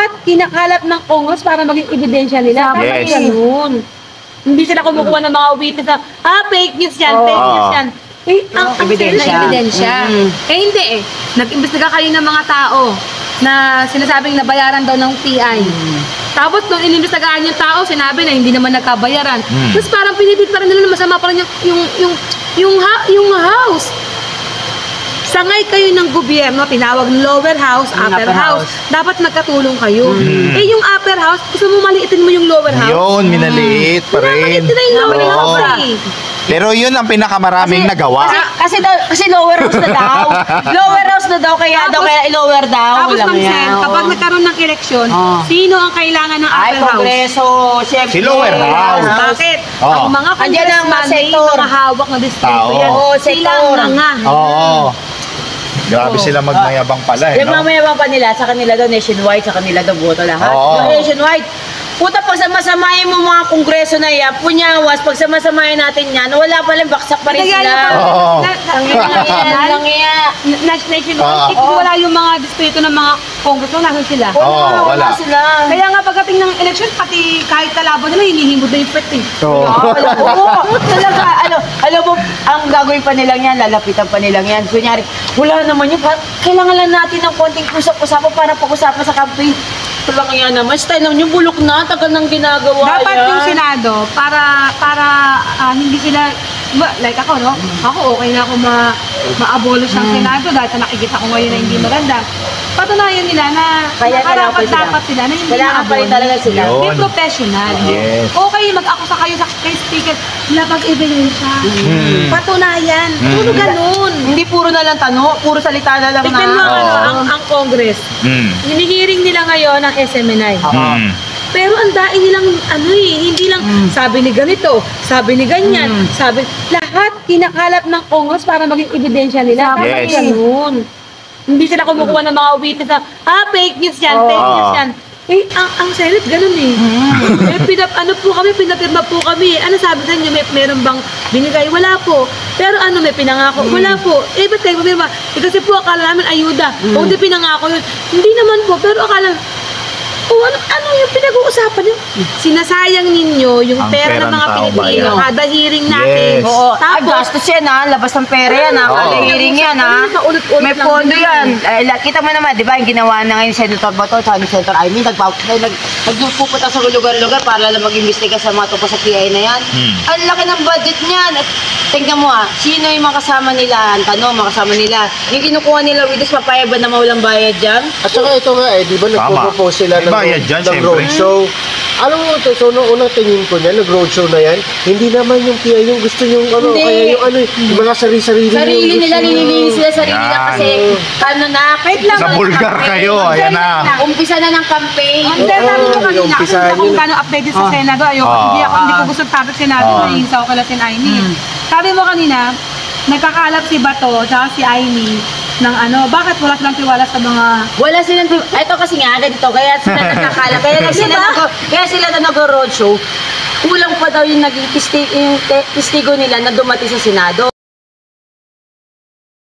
lahat kinakalat ng Congress para maging ebidensya nila. Yes. Ganun. Hindi sila kumukuha ng mga witness na, fake news yan, fake news yan. Eh, ang ebidensya. Eh, hindi eh. Nag-imbestiga kayo ng mga tao na sinasabing nabayaran daw ng PI. Tapos nung inimbestigahan yung tao, sinabi na hindi naman nagkabayaran. Tapos parang pinipit pa rin nila na masama pa rin yung house. Sangay kayo ng gobyerno, tinawag lower house, upper house. Dapat magkatulong kayo. Eh yung upper house, gusto mo maliitin mo yung lower house? Yun, minaliit pa rin. Maliit na yung lower house eh. Pero yun ang pinakamaraming nagawa. Kasi lower house na daw. Lower house na daw, kaya i-lower daw. Tapos kapag nagkaroon ng eleksyon, sino ang kailangan ng upper house? Kongreso, siyempre. Si lower house. Bakit? Ang mga Andiyan ang congressman, may sector. mga hawak na distrito yan. Oo, Sila sector. ang mga. Oo. Grabe sila magmayabang pala eh, Yung no? mamayabang pa nila, sa kanila daw nationwide, sa kanila daw boto lahat. Oo. Nationwide. Puta, pag samasamahin mo mga kongreso na yan, punyawas, pag samasamahin natin yan, wala pa lang, baksak pa rin sila. Oo. Nationwide, wala yung mga distrito ng mga congressman, nasan sila? Wala. sila. Kaya nga pagdating ng eleksyon, pati kahit kalaban nila, hinihimod na yung pet eh. Oo, talaga, alam mo, ang gagawin pa nilang yan, lalapitan pa nilang yan. Kunyari, wala naman yun, kailangan lang natin ng konting usap-usapan para pag-usapan sa campaign. Wala kaya naman, style naman yung bulok na, tagal nang ginagawa Dapat yan. yung Senado, para hindi sila, like ako, no? Ako okay na ako ma-abolish ang Senado dahil sa nakikita ko ngayon na hindi maganda. Patunayan nila na Kaya dapat sila na hindi kailangan pa rin talaga sila. Yun. Be professional. Yes. Okay, mag-akusa kayo kay speaker, labag-ebidensya. Patunayan. Puro ganun. Hindi puro na lang tanong, puro salita na lang Tignan mo ang Congress. Hinihiring nila ngayon ang SMNI. Pero ang daing nilang hindi lang sabi ni ganito, sabi ni ganyan, sabi lahat kinakalat ng Congress para maging ebidensya nila. Yes. Ganun. Hindi sila kumukuha ng mga witness na, fake news yan, fake news yan. Eh, ang Senate, ganun eh. Pinapirma po kami. Ano sabi sa inyo, meron bang binigay? Wala po. Pero may pinangako? Wala po. Eh, ba't kayo papirma? Eh, kasi po, akala namin ayuda. O, hindi pinangako yun. Hindi naman po, pero akala, ano yung pinag-uusapan nyo? Sinasayang ninyo yung Ang pera ng perang mga tao Pilipino. bayan. Kada hearing natin. Yes. Oo, Tapos, gastos yan labas ng pera yan kada hearing yan Paulit-ulit May lang pondo din yan. Kita mo naman, di ba, yung ginawa na ngayon Senator Bato, sa Senator Amy, nagpupunta sa lugar-lugar para lang mag-imbestiga sa mga tungkol sa PI na yan. Ang laki ng budget niyan. At tingnan mo sino yung mga kasama nila? Ang tanong, mga kasama nila. Yung kinukuha nila with this, papayag ba na mawalang bayad dyan? At saka ito nga di ba nagpo-propose sila May bayad dyan, ng syempre. roadshow. Alam mo, so noong unang tingin ko niya, nag-roadshow na yan, hindi naman yung PI yung gusto yung Hindi. kaya yung mga sarili-sarili Sarili nila, nililinis sila sarili nila Yan. kasi wait lang. Sa vulgar kayo, ayan na. Umpisa na ng campaign. Hindi, sabi ko kanina, kasi umpisahan hindi ako yun. gano'ng updated sa Senado. Hindi ko gusto topic Senado, nahihinsa ko kala si Aimee. Sabi mo kanina, nagkakalap si Bato, tsaka si Aimee, ng bakit wala silang tiwala sa mga... Wala silang, ito kasi nga, ganito, kaya sila nagkakala, kaya sila na nag-roadshow, kulang pa daw yung naging testigo nila na dumating sa Senado.